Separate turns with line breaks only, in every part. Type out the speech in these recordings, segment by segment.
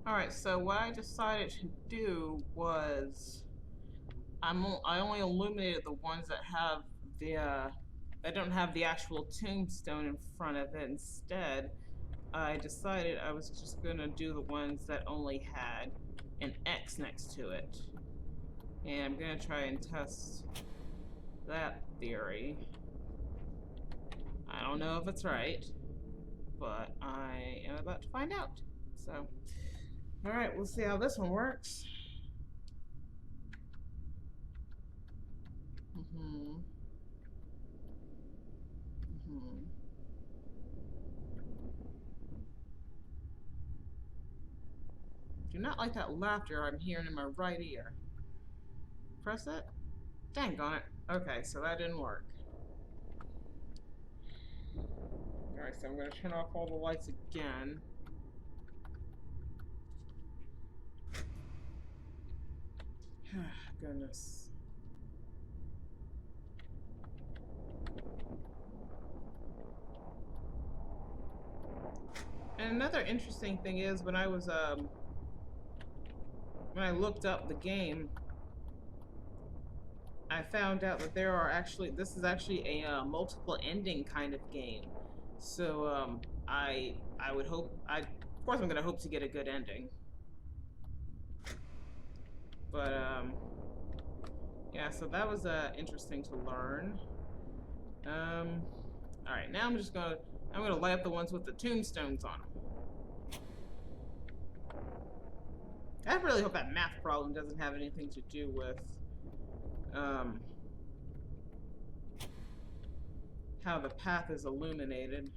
Alright, so what I decided to do was I only illuminated the ones that have that don't have the actual tombstone in front of it. Instead, I decided I was just gonna do the ones that only had an X next to it. And I'm gonna try and test that theory. I don't know if it's right, but I am about to find out. So, alright, we'll see how this one works. Mm-hmm. Mm-hmm. Do not like that laughter I'm hearing in my right ear. Press it? Dang on it. Okay, so that didn't work. Alright, so I'm gonna turn off all the lights again. Goodness. And another interesting thing is when I was when I looked up the game, I found out that there are actually this is actually a multiple ending kind of game. So I would hope of course I'm gonna hope to get a good ending. But yeah, so that was interesting to learn. All right, now I'm gonna light up the ones with the tombstones on them. I really hope that math problem doesn't have anything to do with um, how the path is illuminated.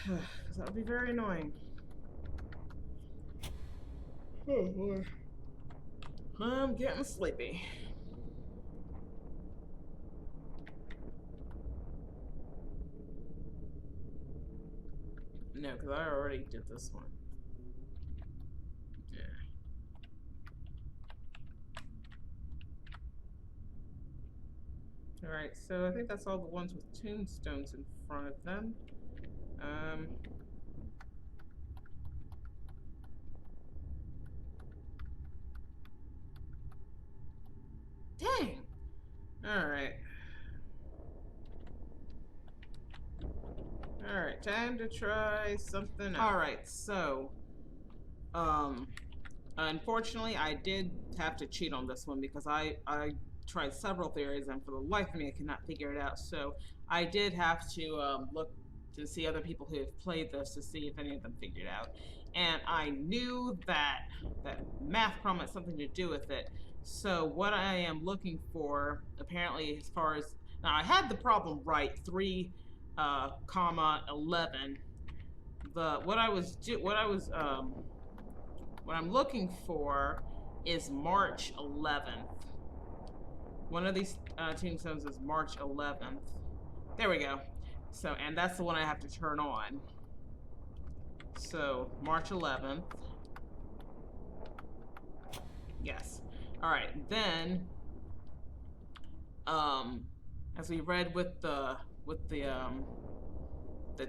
Because that would be very annoying. Oh boy. I'm getting sleepy. No, because I already did this one. Yeah. Alright, so I think that's all the ones with tombstones in front of them. Um, Dang! Alright. Alright, time to try something else. Alright, so, um, unfortunately, I did have to cheat on this one because I tried several theories and for the life of me I could not figure it out. So I did have to look to see other people who have played this to see if any of them figured it out. And I knew that math problem had something to do with it. So what I am looking for, apparently, as far as now, I had the problem right, 3, comma 11. The what I'm looking for is March 11th. One of these tombstones is March 11th. There we go. So, and that's the one I have to turn on. So, March 11th. Yes. All right. Then, as we read with the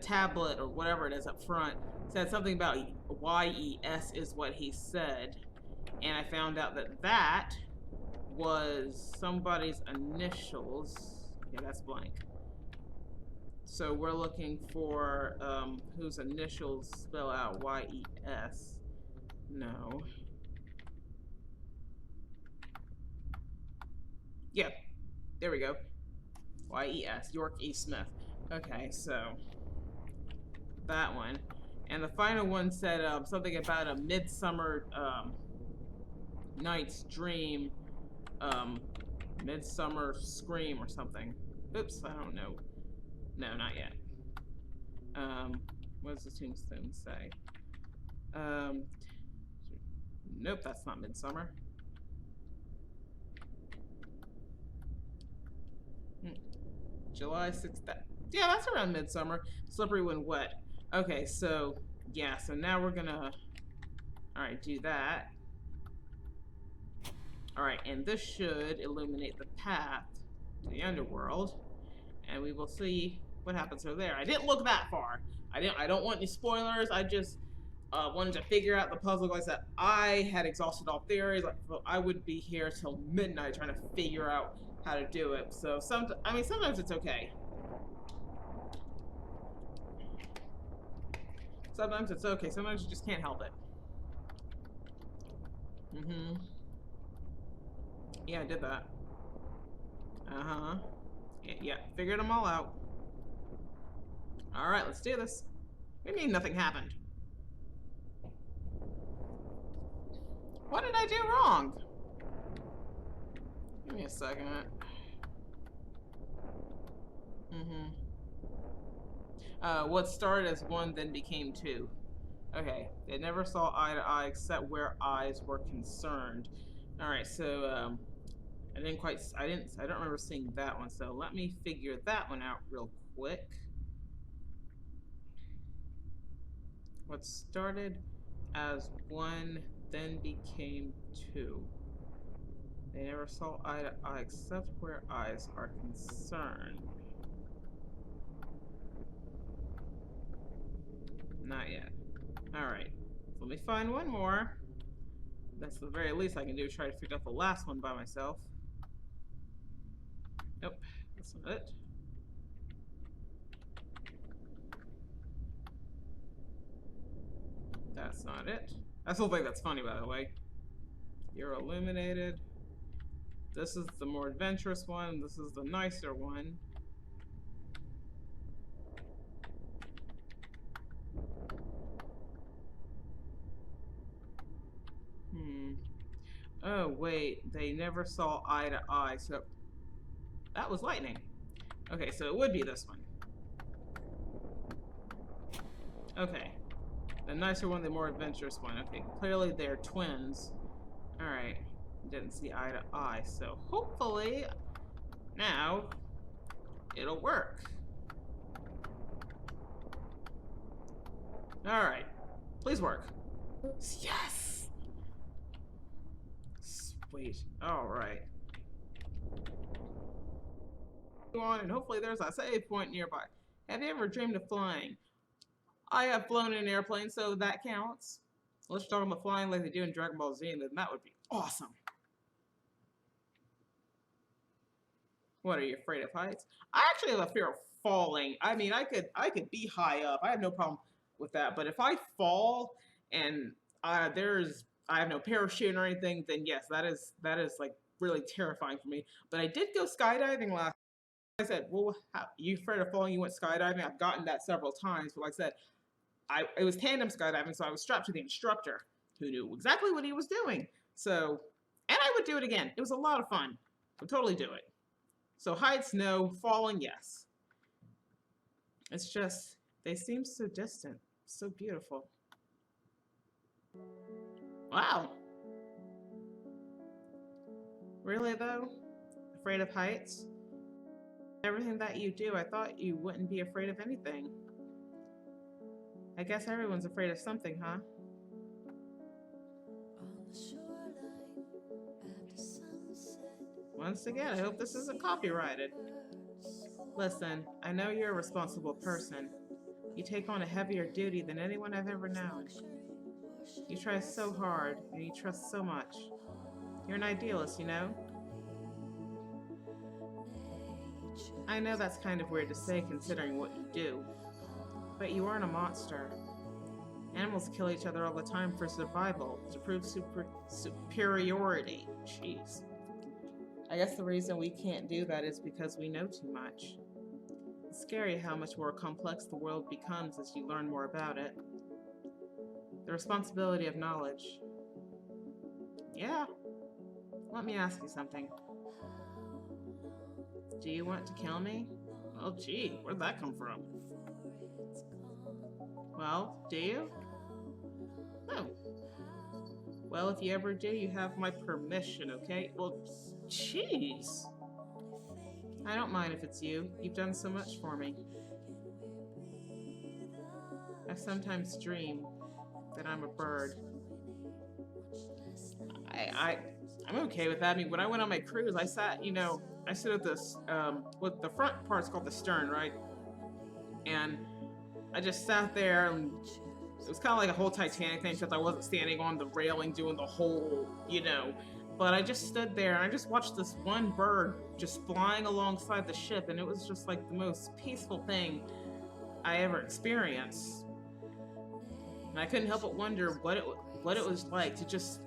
tablet or whatever it is up front, said something about YES is what he said, and I found out that that was somebody's initials. Yeah, that's blank. So we're looking for whose initials spell out YES. No. Yep. There we go. YES. York E. Smith. Okay, so that one. And the final one said something about a Midsummer Night's Dream, Midsummer Scream or something. Oops, I don't know. No, not yet. What does the tombstone say? Um, nope, that's not Midsummer. July 6th. Yeah, that's around Midsummer. Slippery when wet. Okay, so yeah, so now we're gonna do that. Alright, and this should illuminate the path to the underworld. And we will see what happens over there. I didn't look that far. I don't want any spoilers. I just wanted to figure out the puzzle. Like I said, I had exhausted all theories. Like, well, I would be here till midnight trying to figure out how to do it. So sometimes it's okay. Sometimes it's okay. Sometimes you just can't help it. Yeah, I did that. Yeah, figured them all out. Alright, let's do this. What do you mean nothing happened? What did I do wrong? Give me a second. What started as one then became two. Okay, they never saw eye to eye except where eyes were concerned. Alright, so, I don't remember seeing that one, so let me figure that one out real quick. What started as one then became two. They never saw eye to eye except where eyes are concerned. Not yet. Alright, so let me find one more. That's the very least I can do, try to figure out the last one by myself. Nope, that's not it. That's not it. I still think that's funny, by the way. You're illuminated. This is the more adventurous one. This is the nicer one. Oh, wait. They never saw eye to eye, so... That was lightning. Okay, so it would be this one. Okay. The nicer one, the more adventurous one. Okay, clearly they're twins. Alright. Didn't see eye to eye, so hopefully now it'll work. Alright. Please work. Yes! Sweet. Alright. Go on, and hopefully there's a save point nearby. Have you ever dreamed of flying? I have flown in an airplane, so that counts. Let's talk about flying like they do in Dragon Ball Z, and then that would be awesome. What, are you afraid of heights? I actually have a fear of falling. I mean, I could be high up. I have no problem with that. But if I fall and I have no parachute or anything, then yes, that is like really terrifying for me. But I did go skydiving last. I said, well, you afraid of falling? You went skydiving? I've gotten that several times. But like I said, it was tandem skydiving, so I was strapped to the instructor who knew exactly what he was doing. So, and I would do it again. It was a lot of fun. I would totally do it. So heights, no. Falling, yes. It's just, they seem so distant. So beautiful. Wow. Really, though? Afraid of heights? Everything that you do, I thought you wouldn't be afraid of anything. I guess everyone's afraid of something, huh? Once again, I hope this isn't copyrighted. Listen, I know you're a responsible person. You take on a heavier duty than anyone I've ever known. You try so hard, and you trust so much. You're an idealist, you know? I know that's kind of weird to say considering what you do, but you aren't a monster. Animals kill each other all the time for survival, to prove superiority. Jeez. I guess the reason we can't do that is because we know too much. It's scary how much more complex the world becomes as you learn more about it. The responsibility of knowledge. Yeah. Let me ask you something. Do you want to kill me? Oh gee, where'd that come from? Well, do you? No. Well, if you ever do, you have my permission, okay? Well, jeez. I don't mind if it's you. You've done so much for me. I sometimes dream that I'm a bird. I'm okay with that. I mean, when I went on my cruise, I sat, I sit at this, what the front part's called the stern, right? And I just sat there, and it was kind of like a whole Titanic thing, because I wasn't standing on the railing doing the whole, you know. But I just stood there and I just watched this one bird just flying alongside the ship, and it was just like the most peaceful thing I ever experienced. And I couldn't help but wonder what it was like to just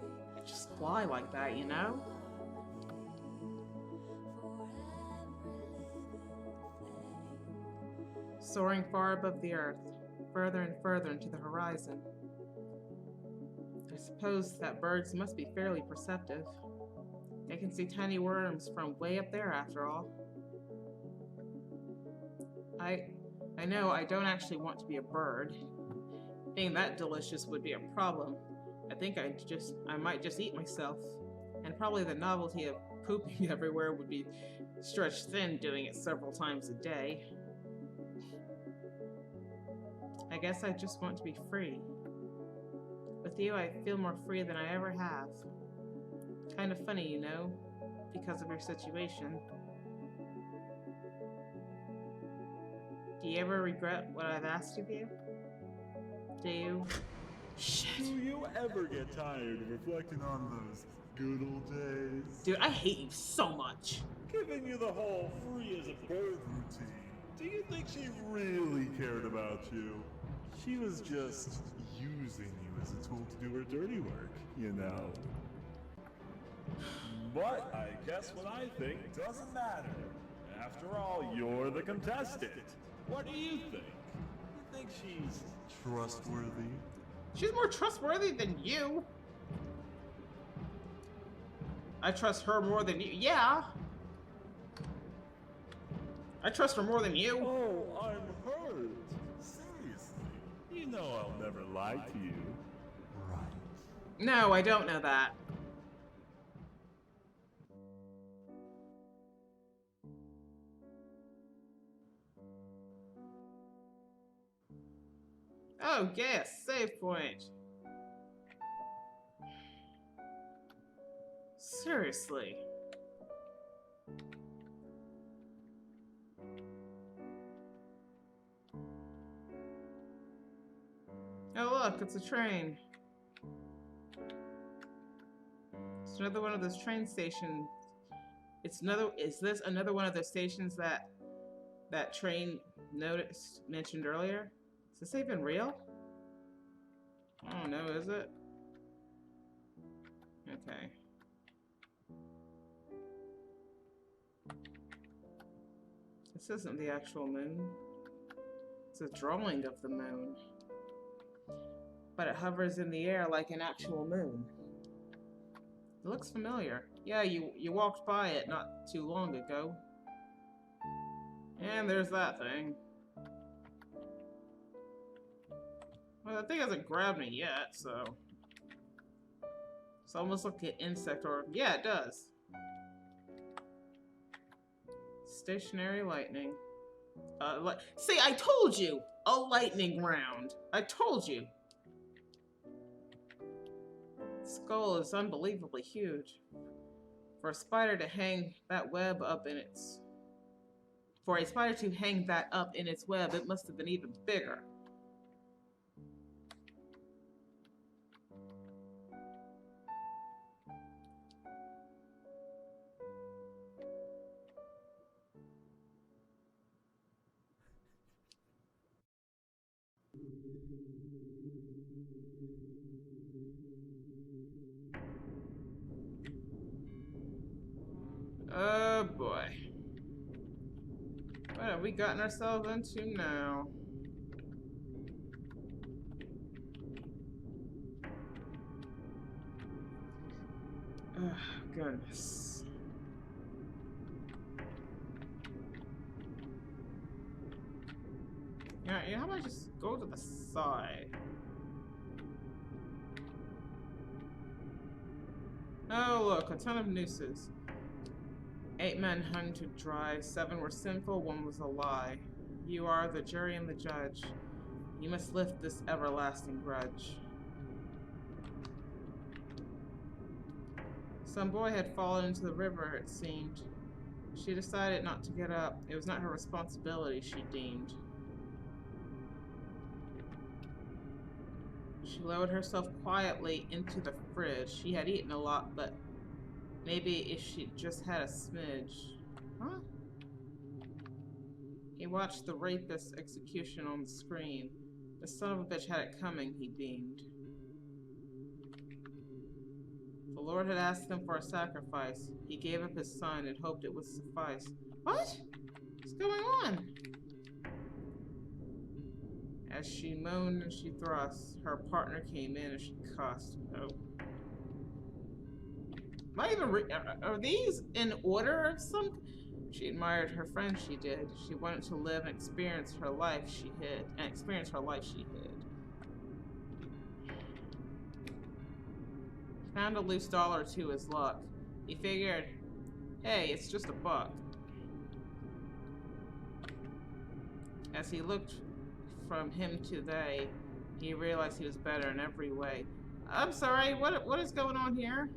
fly like that, you know? Soaring far above the earth, further and further into the horizon. I suppose that birds must be fairly perceptive. They can see tiny worms from way up there, after all. I know I don't actually want to be a bird. Being that delicious would be a problem. I think I might just eat myself. And probably the novelty of pooping everywhere would be stretched thin doing it several times a day. I guess I just want to be free. With you, I feel more free than I ever have. Kind of funny, you know, because of your situation. Do you ever regret what I've asked of you? Do you? Shit.
Do you ever get tired of reflecting on those good old days?
Dude, I hate you so much.
Giving you the whole free as a bird routine. Do you think she really cared about you? She was just using you as a tool to do her dirty work, you know. But I guess what I think doesn't matter. After all, you're the contestant. What do you think? You think she's trustworthy?
She's more trustworthy than you. I trust her more than you. Yeah. I trust her more than you.
Oh, I'm hurt. Seriously. You know I'll never lie to you. Right.
No, I don't know that. Oh, yes, save point. Seriously. Oh, look, it's a train. It's another one of those train stations. Is this another one of those stations that train mentioned earlier? Is this even real? I don't know, is it? Okay. This isn't the actual moon. It's a drawing of the moon. But it hovers in the air like an actual moon. It looks familiar. Yeah, you walked by it not too long ago. And there's that thing. Well, that thing hasn't grabbed me yet, so... It's almost like an insect, or... Yeah, it does. Stationary lightning. See, I told you! A lightning round. I told you! The skull is unbelievably huge. For a spider to hang that web up in its... For a spider to hang that up in its web, it must have been even bigger. Oh boy. What have we gotten ourselves into now? Oh, goodness. Yeah, how about I just go to the side? Oh, look, a ton of nooses. 8 men hung to dry, 7 were sinful, 1 was a lie. You are the jury and the judge. You must lift this everlasting grudge. Some boy had fallen into the river, it seemed. She decided not to get up. It was not her responsibility, she deemed. She lowered herself quietly into the fridge. She had eaten a lot, but maybe if she just had a smidge. Huh? He watched the rapist's execution on the screen. The son of a bitch had it coming, he beamed. The Lord had asked him for a sacrifice. He gave up his son and hoped it would suffice. What? What's going on? As she moaned and she thrust, her partner came in and she cussed. Oh. Am I even are these in order? She admired her friend, she did. She wanted to live and experience her life she hid. Found a loose dollar to his luck. He figured, hey, it's just a buck. As he looked from him to they, he realized he was better in every way. I'm sorry, what is going on here?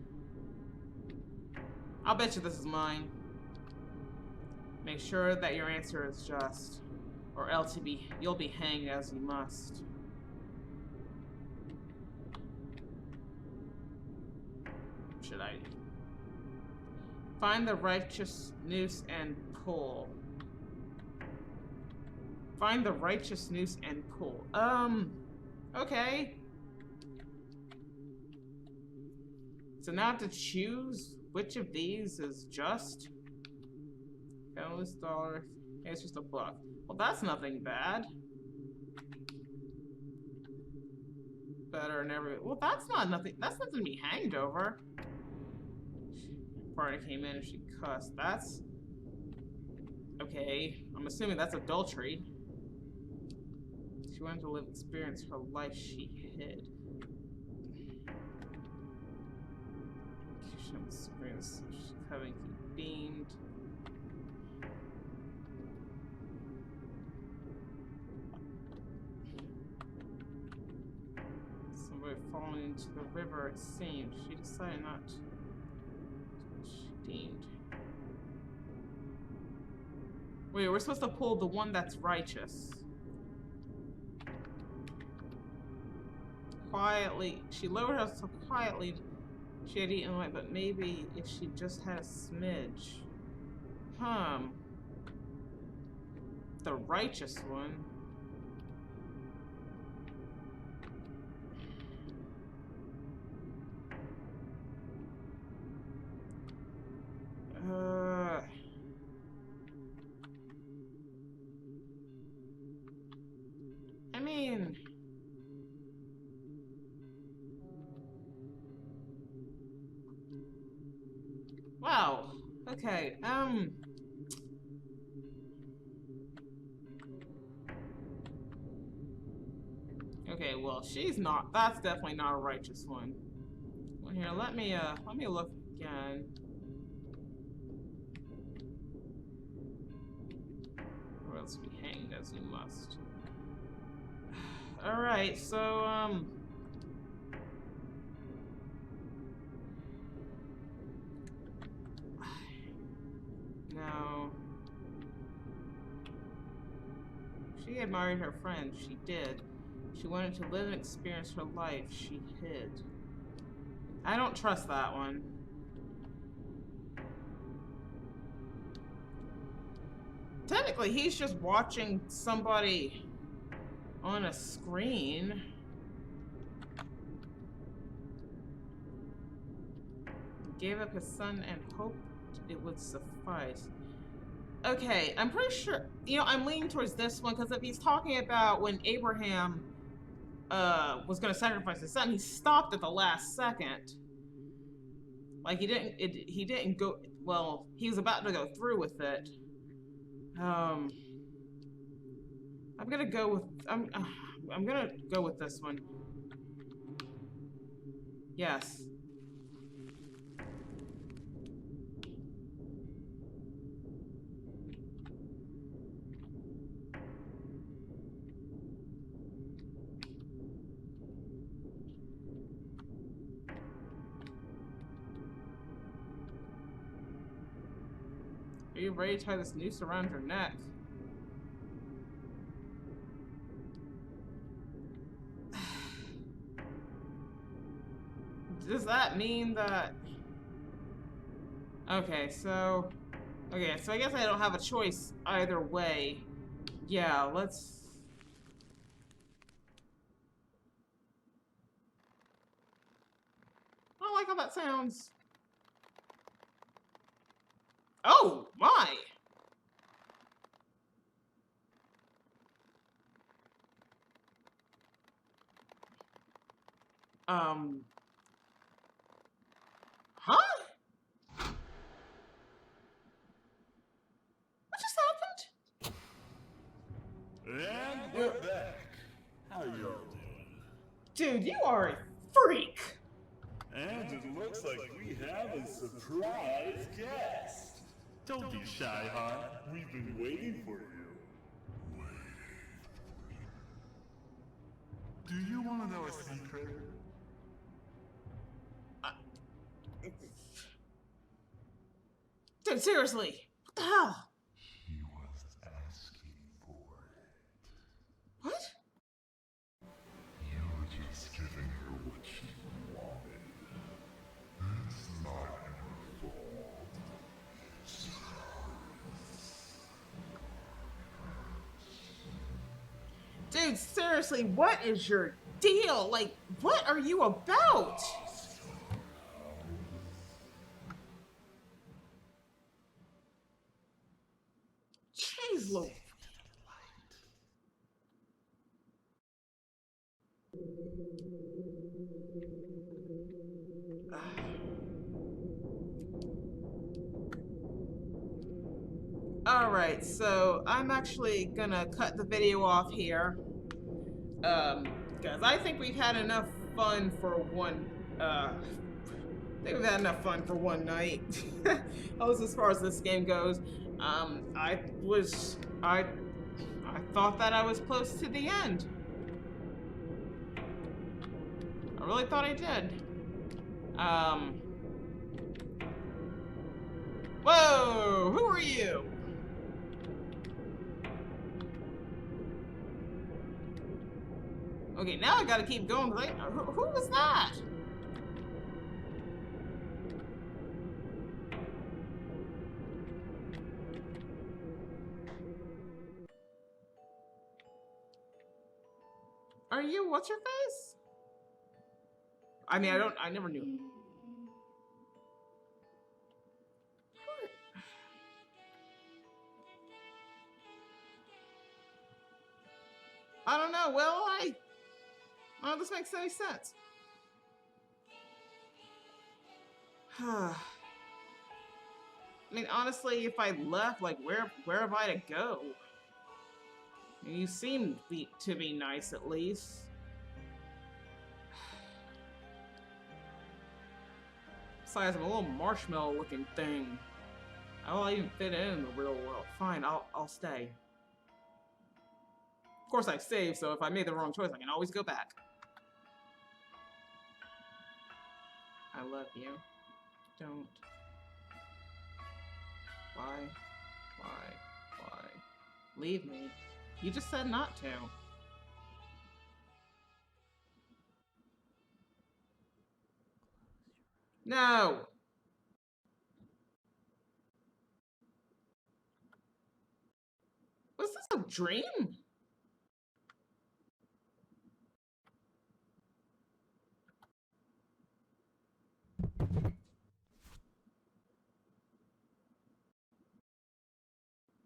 I'll bet you this is mine. Make sure that your answer is just, or else you'll be hanged as you must. Should I? Find the righteous noose and pull. Find the righteous noose and pull. Okay. So now I have to choose which of these is just. Countless dollar. Hey, it's just a buck. Well, that's nothing bad. Better and every. Well, that's nothing. That's nothing to be hanged over. Party came in and she cussed. That's okay. I'm assuming that's adultery. She wanted to experience her life she hid. She experience having beamed. Somebody falling into the river, it seemed. She decided not to. She deemed. Wait, we're supposed to pull the one that's righteous. Quietly, she lowered herself quietly. She had eaten light, but maybe if she just had a smidge. The righteous one. I mean, wow. Okay. Okay, well, she's not. That's definitely not a righteous one. Well, here, let me look again. Or else be hanged as you must. All right, so no. She admired her friend. She did. She wanted to live and experience her life she hid. I don't trust that one. Technically, he's just watching somebody on a screen. He gave up his son and hoped it would suffice. Okay, I'm pretty sure, you know, I'm leaning towards this one because if he's talking about when Abraham was going to sacrifice his son, he stopped at the last second. Like he didn't go, well, he was about to go through with it. I'm gonna go with, I'm gonna go with this one. Yes. Are you ready to tie this noose around your neck? does that mean that... Okay, so I guess I don't have a choice either way. Yeah, let's... I don't like how that sounds. Oh, my! Huh? What just happened?
And we're back. How y'all doing?
Dude, you are a freak!
And it looks like we have a surprise guest. Don't be shy, hon. We've been waiting for you. Do you want to know a secret?
Dude, seriously, what the hell?
He was asking for it.
What?
You were just giving her what she wanted. It's not your fault.
Dude, seriously, what is your deal? Like, what are you about? Jeez, Lou. Alright, so I'm actually gonna cut the video off here. Because I think we've had enough fun for one, I think we've had enough fun for one night. At least as far as this game goes. I thought that I was close to the end. I really thought I did. Whoa! Who are you? Okay, now I gotta keep going. Who was that? Are you? What's your face? I mean, I never knew. I don't know. Well, oh, this makes any sense. I mean, honestly, if I left, like, where have I to go? You seem to be nice, at least. Besides, I'm a little marshmallow-looking thing. How will I even fit in the real world? Fine, I'll stay. Of course, I've saved, so if I made the wrong choice, I can always go back. I love you. Don't. Why? Leave me. You just said not to. No! Was this a dream?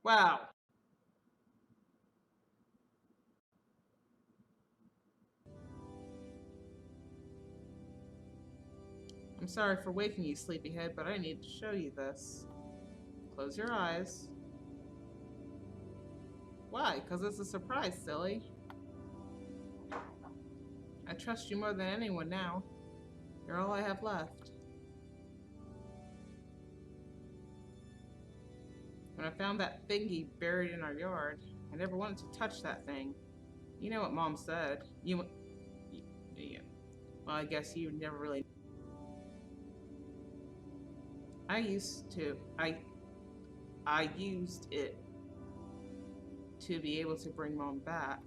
Wow. I'm sorry for waking you, sleepyhead, but I need to show you this. Close your eyes. Why? Because it's a surprise, silly. I trust you more than anyone now. You're all I have left. When I found that thingy buried in our yard, I never wanted to touch that thing. You know what Mom said. Yeah. Well, I guess you never really... I used it to be able to bring Mom back.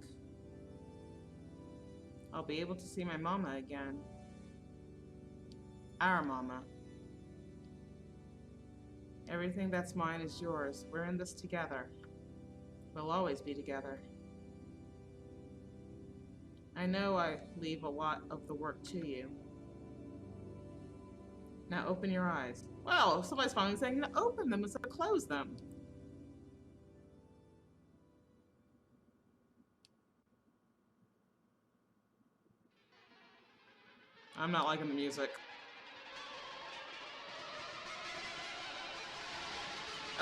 I'll be able to see my mama again. Our mama. Everything that's mine is yours. We're in this together. We'll always be together. I know I leave a lot of the work to you. Now open your eyes. Well, somebody's finally saying to open them instead of close them. I'm not liking the music.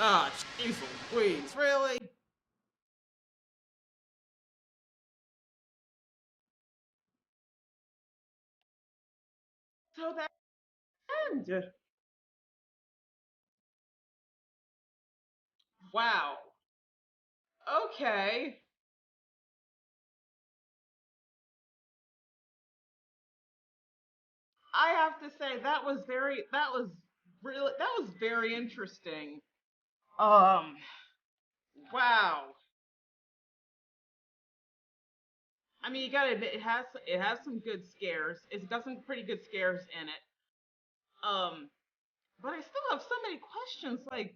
Ah, oh, jeez Louise, really? So that end. Wow. Okay. I have to say that was very interesting. Um, wow. I mean, you gotta admit it has some good scares. It's got some pretty good scares in it. Um, but I still have so many questions. Like,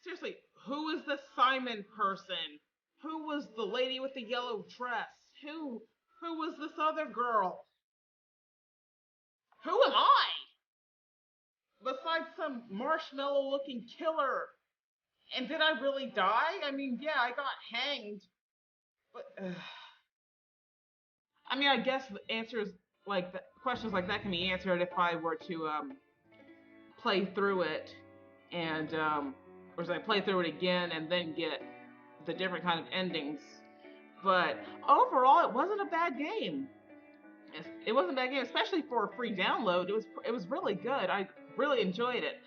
seriously, who is the Simon person? Who was the lady with the yellow dress? Who was this other girl? Who am I? Besides some marshmallow-looking killer. And did I really die? I mean, yeah, I got hanged, but I mean, I guess the answers like questions like that can be answered if I were to play through it and or should I play through it again and then get the different kind of endings. But overall, it wasn't a bad game. It wasn't a bad game, especially for a free download. It was really good. I really enjoyed it.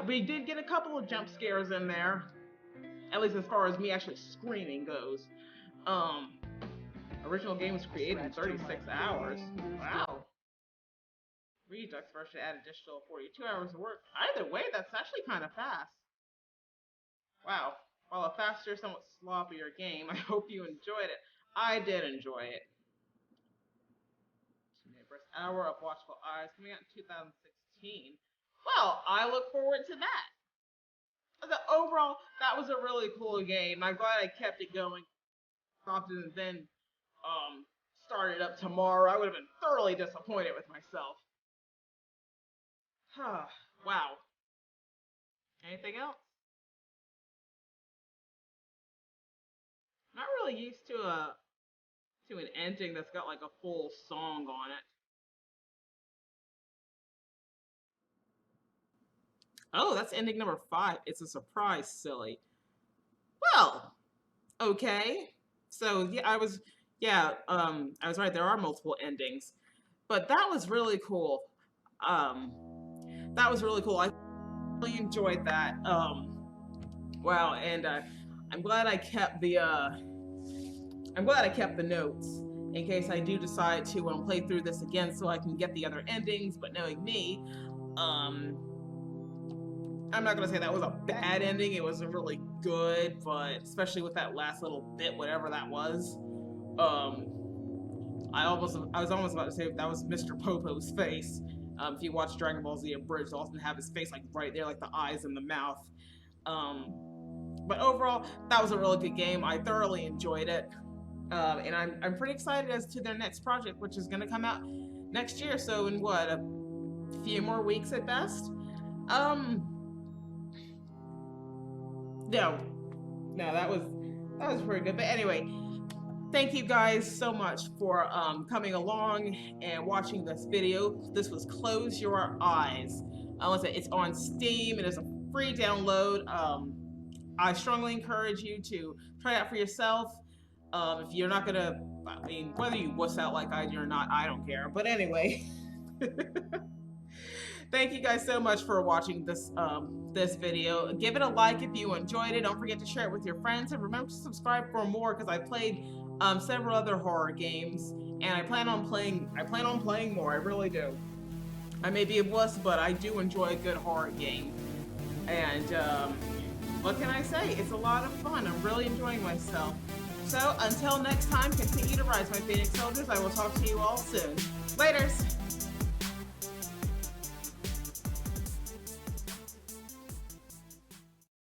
We did get a couple of jump scares in there, at least as far as me actually screaming goes. Original game was created in 36 hours. Wow. Redux version add additional 42 hours of work. Either way, that's actually kind of fast. Wow. While a faster, somewhat sloppier game, I hope you enjoyed it. I did enjoy it. First hour of Watchful Eyes coming out in 2016. Well, I look forward to that. Overall, that was a really cool game. I'm glad I kept it going. Stopped it and then started up tomorrow. I would have been thoroughly disappointed with myself. Wow. Anything else? I'm not really used to an ending that's got like a full song on it. Oh, that's ending number 5. It's a surprise, silly. Well, okay. So yeah, I was right. There are multiple endings, but that was really cool. That was really cool. I really enjoyed that. Wow, and I'm glad I kept the notes in case I do decide to play through this again, so I can get the other endings. But knowing me, I'm not gonna say that was a bad ending. It wasn't really good, but especially with that last little bit, whatever that was. I was almost about to say that was Mr. Popo's face. If you watch Dragon Ball Z Abridged, they often have his face like right there, like the eyes and the mouth. But overall, that was a really good game. I thoroughly enjoyed it, and I'm pretty excited as to their next project, which is gonna come out next year. So in what, a few more weeks at best. No, that was pretty good. But anyway, thank you guys so much for coming along and watching this video. This was Close Your Eyes. It's on Steam. It is a free download. I strongly encourage you to try it out for yourself. If you're not gonna, I mean, whether you wuss out like I do or not, I don't care. But anyway. Thank you guys so much for watching this this video. Give it a like if you enjoyed it. Don't forget to share it with your friends, and remember to subscribe for more, because I played several other horror games, and I plan on playing more. I really do. I may be a wuss, but I do enjoy a good horror game. And what can I say? It's a lot of fun. I'm really enjoying myself. So until next time, continue to rise, my Phoenix soldiers. I will talk to you all soon. Laters.